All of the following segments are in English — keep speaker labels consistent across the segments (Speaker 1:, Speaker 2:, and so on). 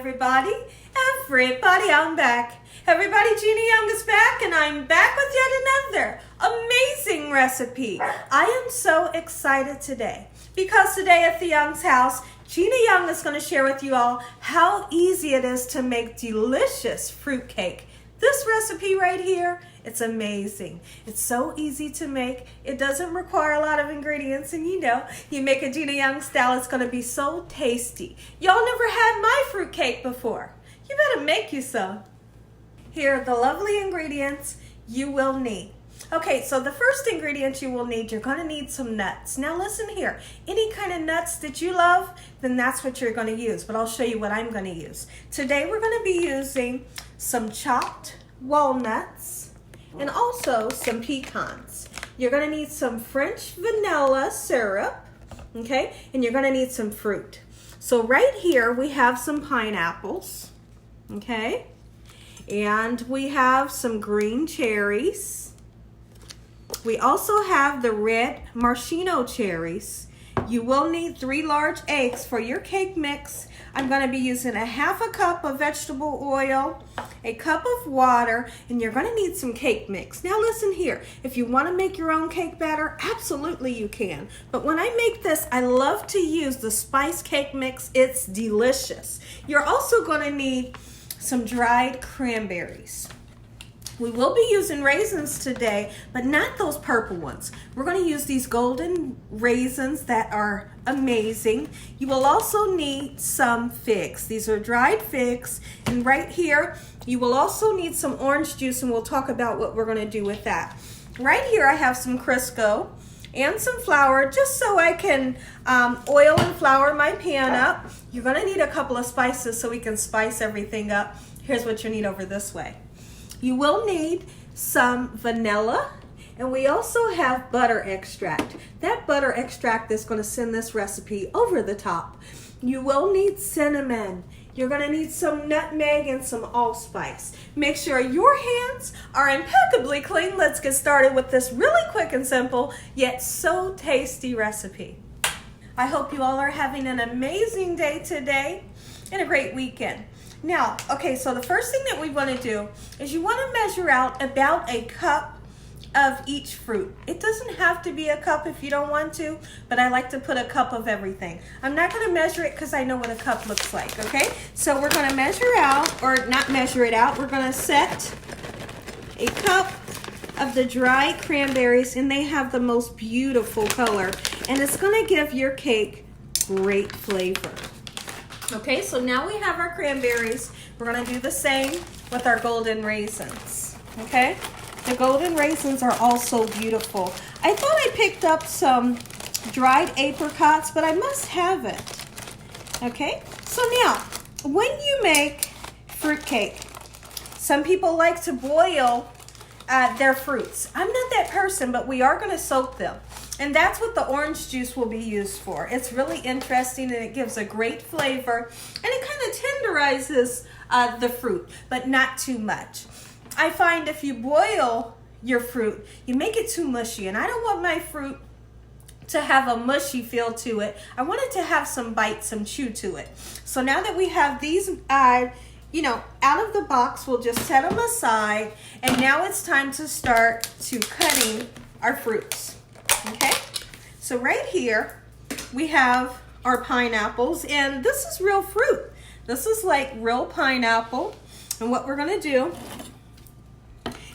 Speaker 1: everybody. Everybody, I'm back. Everybody, Gina Young is back, and I'm back with yet another amazing recipe. I am so excited today because today at the Young's house, Gina Young is going to share with you all how easy it is to make delicious fruitcake. This recipe right here, it's amazing. It's so easy to make. It doesn't require a lot of ingredients, and you make a Gina Young style, it's going to be so tasty. Y'all never had my fruitcake before. You better make you some. Here are the lovely ingredients you will need. Okay, so the first ingredient you will need, you're going to need some nuts. Now listen here, any kind of nuts that you love, then that's what you're going to use, but I'll show you what I'm going to use. Today we're going to be using some chopped walnuts and also some pecans. You're going to need some French vanilla syrup, okay, and you're going to need some fruit. So right here we have some pineapples, okay, and we have some green cherries. We also have the red maraschino cherries. You will need 3 large eggs for your cake mix. I'm going to be using a half a cup of vegetable oil, a cup of water, and you're going to need some cake mix. Now listen here, if you want to make your own cake batter, absolutely you can. But when I make this, I love to use the spice cake mix. It's delicious. You're also going to need some dried cranberries. We will be using raisins today, but not those purple ones. We're going to use these golden raisins that are amazing. You will also need some figs. These are dried figs. And right here, you will also need some orange juice, and we'll talk about what we're going to do with that. Right here, I have some Crisco and some flour, just so I can oil and flour my pan up. You're going to need a couple of spices so we can spice everything up. Here's what you need over this way. You will need some vanilla, and we also have butter extract. That butter extract is going to send this recipe over the top. You will need cinnamon. You're going to need some nutmeg and some allspice. Make sure your hands are impeccably clean. Let's get started with this really quick and simple, yet so tasty recipe. I hope you all are having an amazing day today and a great weekend. Now, okay, so the first thing that we want to do is you want to measure out about a cup of each fruit. It doesn't have to be a cup if you don't want to, but I like to put a cup of everything. I'm not going to measure it because I know what a cup looks like, okay? So we're going to measure out, or not measure it out, we're going to set a cup of the dried cranberries, and they have the most beautiful color, and it's going to give your cake great flavor. Okay, so now we have our cranberries. We're going to do the same with our golden raisins, okay? The golden raisins are also beautiful. I thought I picked up some dried apricots, but I must have it, okay? So now, when you make fruitcake, some people like to boil their fruits. I'm not that person, but we are going to soak them. And that's what the orange juice will be used for. It's really interesting, and it gives a great flavor, and it kind of tenderizes the fruit, but not too much. I find if you boil your fruit, you make it too mushy, and I don't want my fruit to have a mushy feel to it. I want it to have some bite, some chew to it. So now that we have these out of the box, we'll just set them aside, and now it's time to start to cutting our fruits. Okay, so right here we have our pineapples, and this is real fruit. This is like real pineapple, and what we're going to do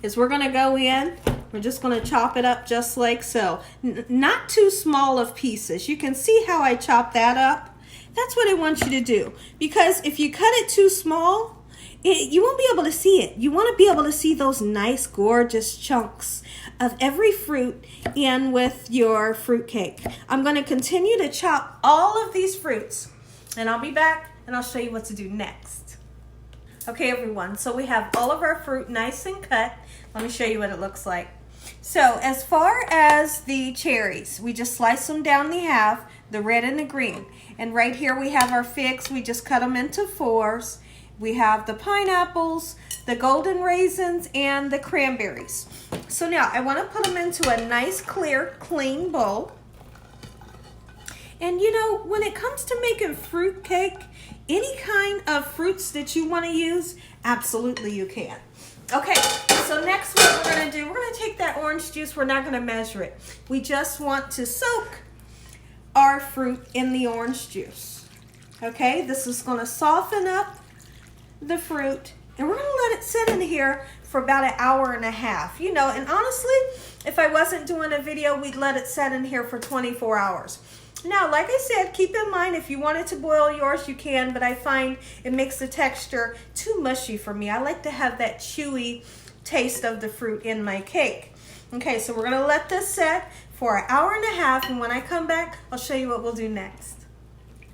Speaker 1: is we're going to go in, we're just going to chop it up just like so. Not too small of pieces. You can see how I chop that up. That's what I want you to do, because if you cut it too small, you won't be able to see it. You want to be able to see those nice, gorgeous chunks of every fruit in with your fruit cake. I'm going to continue to chop all of these fruits, and I'll be back and I'll show you what to do next. Okay, everyone, so we have all of our fruit nice and cut. Let me show you what it looks like. So as far as the cherries, we just slice them down the half, the red and the green. And right here we have our figs. We just cut them into 4s. We have the pineapples, the golden raisins, and the cranberries. So now I want to put them into a nice, clear, clean bowl. And when it comes to making fruit cake, Any kind of fruits that you want to use, absolutely you can. Okay, so next what we're going to do, we're going to take that orange juice. We're not going to measure it. We just want to soak our fruit in the orange juice. Okay, this is going to soften up the fruit, and we're going to let it sit in here for about an hour and a half. You know, and honestly, if I wasn't doing a video, we'd let it sit in here for 24 hours. Now, like I said, keep in mind, if you wanted to boil yours, you can, but I find it makes the texture too mushy for me. I like to have that chewy taste of the fruit in my cake. Okay, so we're gonna let this set for an hour and a half, and when I come back, I'll show you what we'll do next.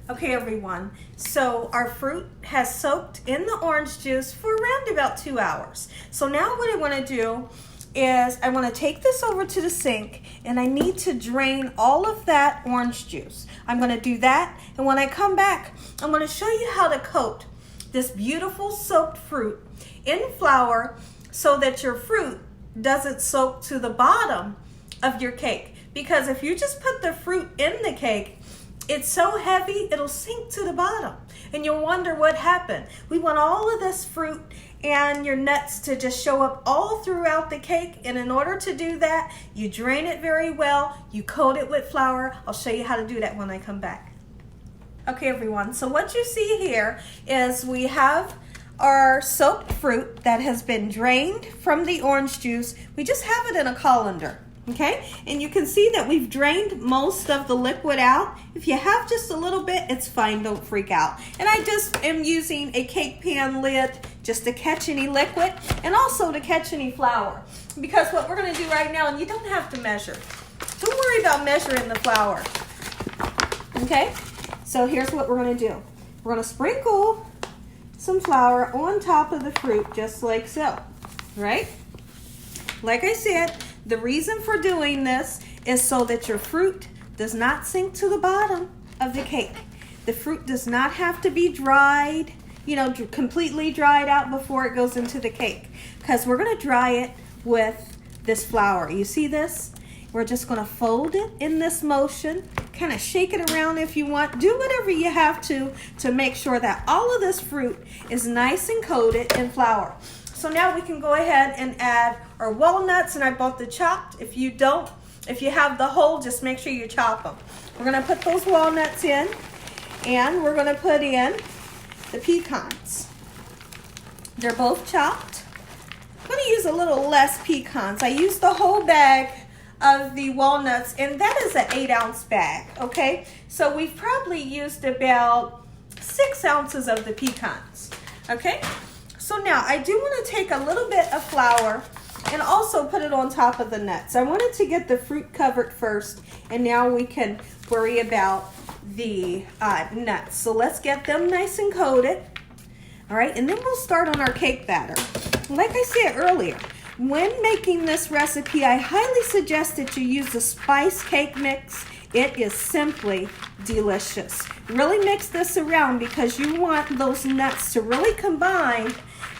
Speaker 1: Okay, everyone, so our fruit has soaked in the orange juice for around about 2 hours. So now what I wanna do is I want to take this over to the sink, and I need to drain all of that orange juice. I'm going to do that, and when I come back, I'm going to show you how to coat this beautiful soaked fruit in flour so that your fruit doesn't soak to the bottom of your cake. Because if you just put the fruit in the cake, it's so heavy, it'll sink to the bottom, and you'll wonder what happened. We want all of this fruit and your nuts to just show up all throughout the cake, and in order to do that, you drain it very well, you coat it with flour. I'll show you how to do that when I come back. Okay, everyone, so what you see here is we have our soaked fruit that has been drained from the orange juice. We just have it in a colander. Okay, and you can see that we've drained most of the liquid out. If you have just a little bit, it's fine, don't freak out. And I just am using a cake pan lid just to catch any liquid and also to catch any flour. Because what we're gonna do right now, and you don't have to measure. Don't worry about measuring the flour. Okay, so here's what we're gonna do. We're gonna sprinkle some flour on top of the fruit, just like so, right? Like I said, the reason for doing this is so that your fruit does not sink to the bottom of the cake. The fruit does not have to be dried, you know, completely dried out before it goes into the cake, because we're going to dry it with this flour. You see this? We're just going to fold it in this motion, kind of shake it around if you want. Do whatever you have to make sure that all of this fruit is nice and coated in flour. So now we can go ahead and add our walnuts, and I bought the chopped. If you don't, if you have the whole, just make sure you chop them. We're gonna put those walnuts in, and we're gonna put in the pecans. They're both chopped. I'm gonna use a little less pecans. I used the whole bag of the walnuts, and that is an 8-ounce bag, okay? So we've probably used about 6 ounces of the pecans, okay? So now I do want to take a little bit of flour and also put it on top of the nuts. I wanted to get the fruit covered first, and now we can worry about the nuts. So let's get them nice and coated. All right, and then we'll start on our cake batter. Like I said earlier, when making this recipe, I highly suggest that you use the spice cake mix. It is simply delicious. Really mix this around because you want those nuts to really combine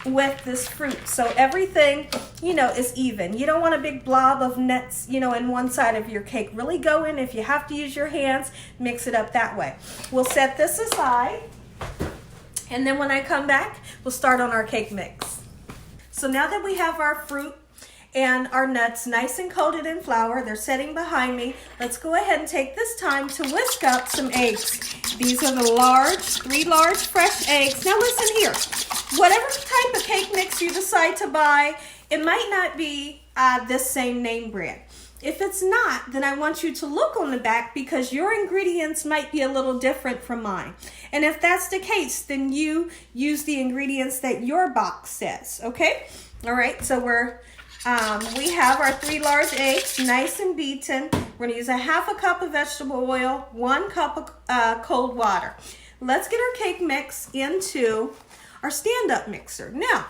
Speaker 1: with this fruit, so everything, you know, is even. You don't want a big blob of nuts, you know, in one side of your cake. Really go in. If you have to use your hands, mix it up that way. We'll set this aside, and then when I come back, we'll start on our cake mix. So now that we have our fruit and our nuts nice and coated in flour, they're sitting behind me. Let's go ahead and take this time to whisk up some eggs. These are the 3 large fresh eggs. Now listen here, whatever type of cake mix you decide to buy, it might not be this same name brand. If it's not, then I want you to look on the back, because your ingredients might be a little different from mine. And if that's the case, then you use the ingredients that your box says, okay? All right, so we have our 3 large eggs, nice and beaten. We're gonna use a 1/2 cup of vegetable oil, 1 cup of cold water. Let's get our cake mix into our stand-up mixer. Now,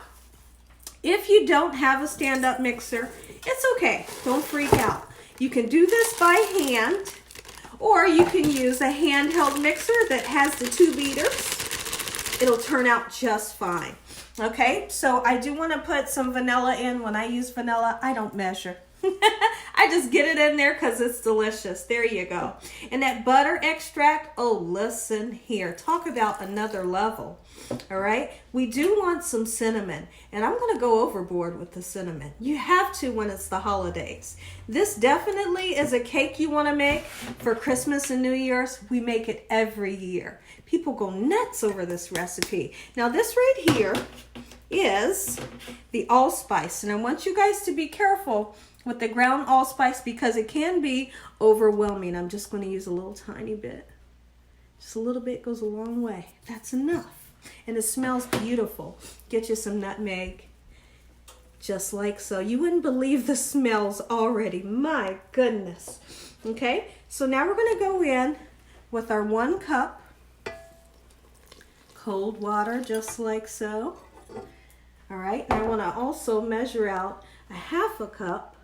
Speaker 1: if you don't have a stand-up mixer, it's okay, don't freak out. You can do this by hand, or you can use a handheld mixer that has the 2 beaters. It'll turn out just fine. Okay, so I do want to put some vanilla in. When I use vanilla, I don't measure. I just get it in there because it's delicious. There you go. And that butter extract, oh, listen here. Talk about another level. All right. We do want some cinnamon, and I'm going to go overboard with the cinnamon. You have to when it's the holidays. This definitely is a cake you want to make for Christmas and New Year's. We make it every year. People go nuts over this recipe. Now, this right here is the allspice, and I want you guys to be careful with the ground allspice because it can be overwhelming. I'm just going to use a little tiny bit. Just a little bit goes a long way. That's enough. And it smells beautiful. Get you some nutmeg. Just like so. You wouldn't believe the smells already. My goodness. Okay, so now we're going to go in with our 1 cup cold water, just like so. All right, and I want to also measure out a 1/2 cup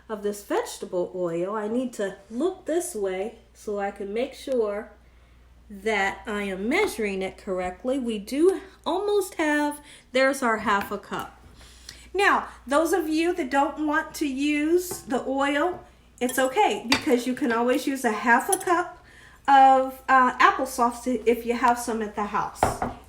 Speaker 1: of this vegetable oil. I need to look this way so I can make sure that I am measuring it correctly. We do almost have, there's our 1/2 cup. Now, those of you that don't want to use the oil, it's okay because you can always use a 1/2 cup of applesauce if you have some at the house.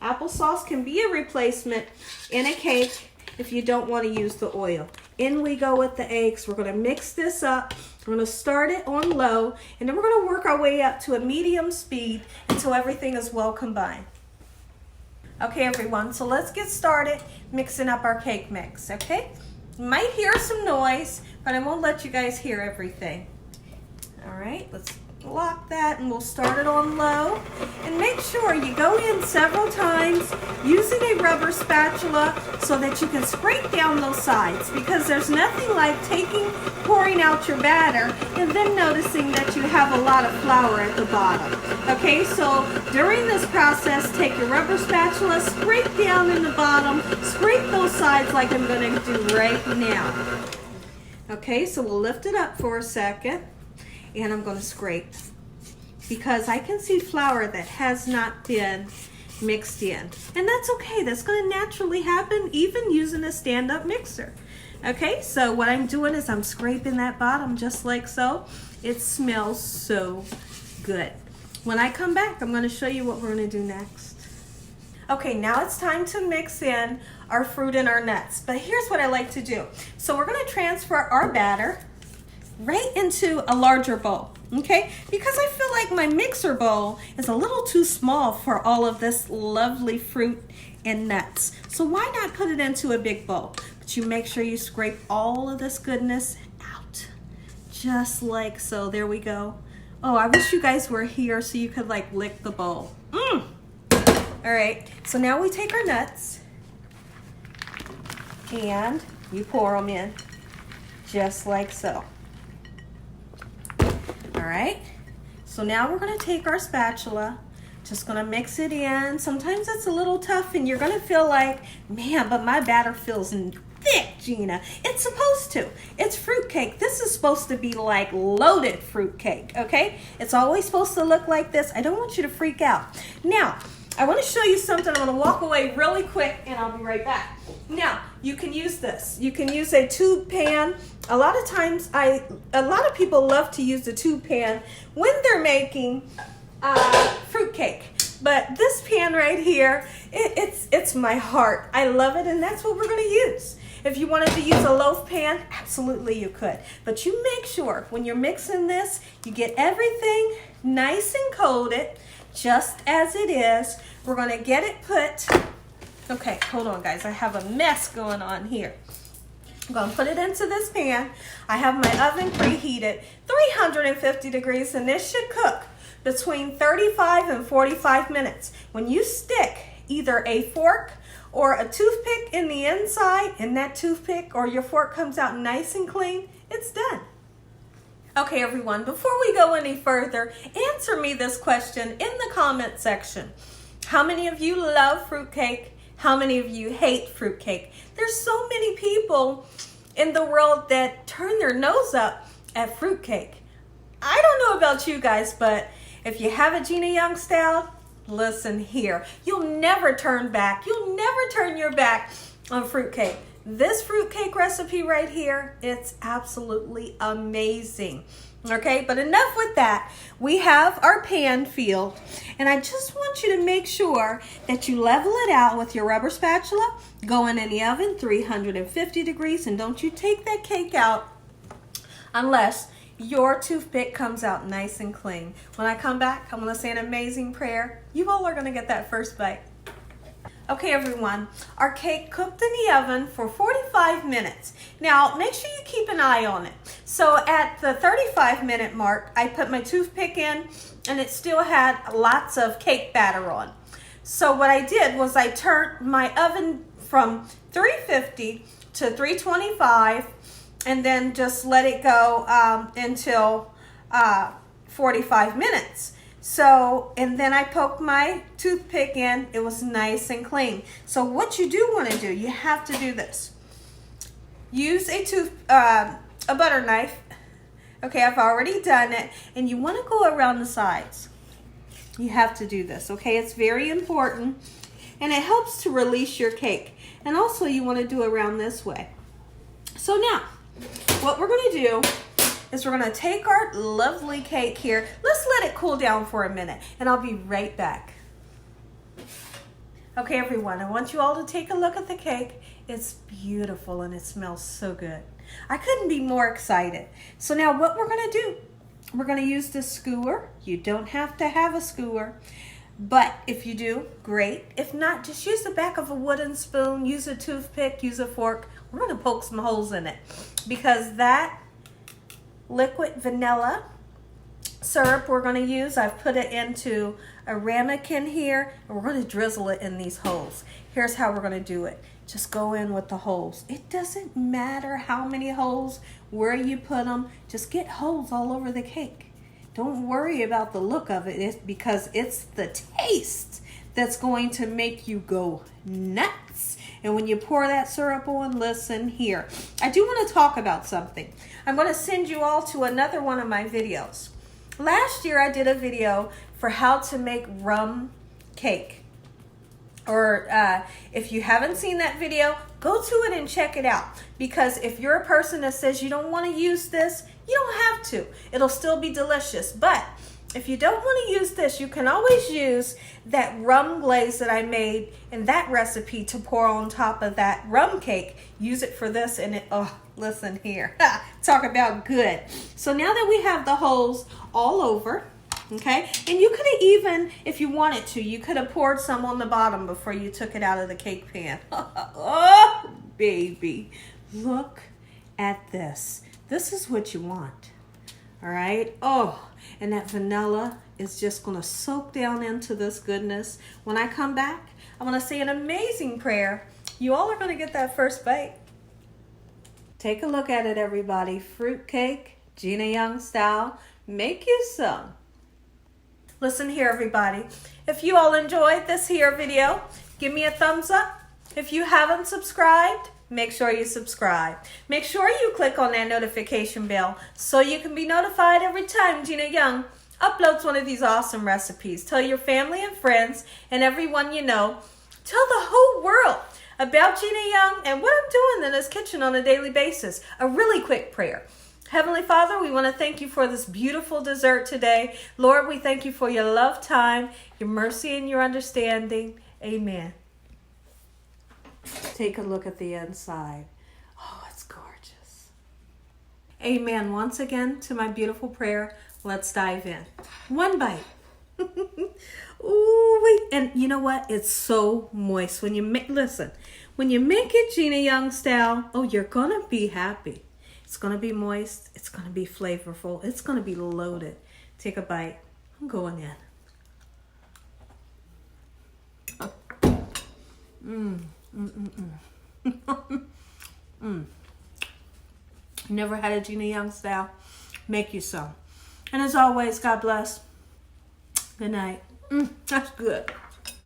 Speaker 1: Applesauce can be a replacement in a cake if you don't want to use the oil. In we go with the eggs. We're going to mix this up. We're going to start it on low, and then we're going to work our way up to a medium speed until everything is well combined. Okay, everyone, so let's get started mixing up our cake mix, okay? You might hear some noise, but I won't let you guys hear everything. All right, let's lock that, and we'll start it on low. And make sure you go in several times using a rubber spatula so that you can scrape down those sides, because there's nothing like pouring out your batter and then noticing that you have a lot of flour at the bottom. Okay, so during this process, take your rubber spatula, scrape down in the bottom, scrape those sides like I'm going to do right now. Okay, so we'll lift it up for a second. And I'm going to scrape because I can see flour that has not been mixed in. And that's okay. That's going to naturally happen even using a stand-up mixer. Okay, so what I'm doing is I'm scraping that bottom just like so. It smells so good. When I come back, I'm going to show you what we're going to do next. Okay, now it's time to mix in our fruit and our nuts. But here's what I like to do. So we're going to transfer our batter right into a larger bowl, okay? Because I feel like my mixer bowl is a little too small for all of this lovely fruit and nuts. So why not put it into a big bowl? But you make sure you scrape all of this goodness out, just like so. There we go. Oh, I wish you guys were here so you could like lick the bowl. All right, so now we take our nuts and you pour them in, just like so. All right, so now we're going to take our spatula, just going to mix it in. Sometimes it's a little tough and you're going to feel like, man, but my batter feels thick, Gina. It's supposed to. It's fruitcake. This is supposed to be like loaded fruitcake, okay? It's always supposed to look like this. I don't want you to freak out. Now, I want to show you something. I'm going to walk away really quick and I'll be right back. Now, you can use this. You can use a tube pan. A lot of times, a lot of people love to use the tube pan when they're making fruitcake. But this pan right here, it's my heart. I love it, and that's what we're going to use. If you wanted to use a loaf pan, absolutely you could. But you make sure when you're mixing this, you get everything nice and coated, just as it is. We're going to get it put. Okay, hold on, guys. I have a mess going on here. I'm going to put it into this pan. I have my oven preheated 350 degrees, and this should cook between 35 and 45 minutes. When you stick either a fork or a toothpick in the inside, and that toothpick or your fork comes out nice and clean, it's done. Okay, everyone, before we go any further, answer me this question in the comment section. How many of you love fruitcake? How many of you hate fruitcake? There's so many people in the world that turn their nose up at fruitcake. I don't know about you guys, but if you have a Gina Young style, listen here. You'll never turn back. You'll never turn your back on fruitcake. this fruitcake recipe right here, it's absolutely amazing. Okay, but enough with that. We have our pan filled, and I just want you to make sure that you level it out with your rubber spatula. Go in the oven, 350 degrees, and don't you take that cake out unless your toothpick comes out nice and clean. When I come back, I'm going to say an amazing prayer. You all are going to get that first bite. Okay, everyone, our cake cooked in the oven for 45 minutes. Now, make sure you keep an eye on it. So at the 35-minute mark, I put my toothpick in, and it still had lots of cake batter on. So what I did was I turned my oven from 350 to 325, and then just let it go until 45 minutes. So, and then I poked my toothpick in. It was nice and clean. So what you do want to do, you have to do this. Use a butter knife. Okay, I've already done it. And you want to go around the sides. You have to do this, okay? It's very important. And it helps to release your cake. And also you want to do it around this way. So now, what we're going to do is we're going to take our lovely cake here. Let's let it cool down for a minute, and I'll be right back. Okay, everyone, I want you all to take a look at the cake. It's beautiful, and it smells so good. I couldn't be more excited. So now what we're going to do, we're going to use the skewer. You don't have to have a skewer, but if you do, great. If not, just use the back of a wooden spoon, use a toothpick, use a fork. We're going to poke some holes in it because that liquid vanilla syrup we're going to use, I've put it into a ramekin here, and we're going to drizzle it in these holes. Here's how we're going to do it. Just go in with the holes. It doesn't matter how many holes, where you put them, just get holes all over the cake. Don't worry about the look of it. It's because it's the taste that's going to make you go nuts. And when you pour that syrup on, listen here. I do want to talk about something. I'm going to send you all to another one of my videos. Last year I did a video for how to make rum cake. Or if you haven't seen that video, go to it and check it out. Because if you're a person that says you don't want to use this, you don't have to. It'll still be delicious. But if you don't want to use this, you can always use that rum glaze that I made in that recipe to pour on top of that rum cake. Use it for this and it, oh, listen here. Talk about good. So now that we have the holes all over, okay, and you could have even, if you wanted to, you could have poured some on the bottom before you took it out of the cake pan. Oh, baby, look at this. This is what you want, all right? Oh, and that vanilla is just going to soak down into this goodness. When I come back, I'm going to say an amazing prayer. You all are going to get that first bite. Take a look at it, everybody. Fruit cake, Gina Young style. Make you some. Listen here, everybody. If you all enjoyed this here video, give me a thumbs up. If you haven't subscribed, make sure you subscribe. Make sure you click on that notification bell so you can be notified every time Gina Young uploads one of these awesome recipes. Tell your family and friends and everyone you know. Tell the whole world about Gina Young and what I'm doing in this kitchen on a daily basis. A really quick prayer. Heavenly Father, we want to thank you for this beautiful dessert today. Lord, we thank you for your love time, your mercy, and your understanding. Amen. Take a look at the inside. Oh, it's gorgeous. Amen. Once again, to my beautiful prayer, let's dive in. One bite. Ooh, wait. And you know what? It's so moist. When you make, listen, when you make it Gina Young style, oh, you're going to be happy. It's going to be moist. It's going to be flavorful. It's going to be loaded. Take a bite. I'm going in. Never had a Gina Young style? Make you some. And as always, God bless. Good night. That's good.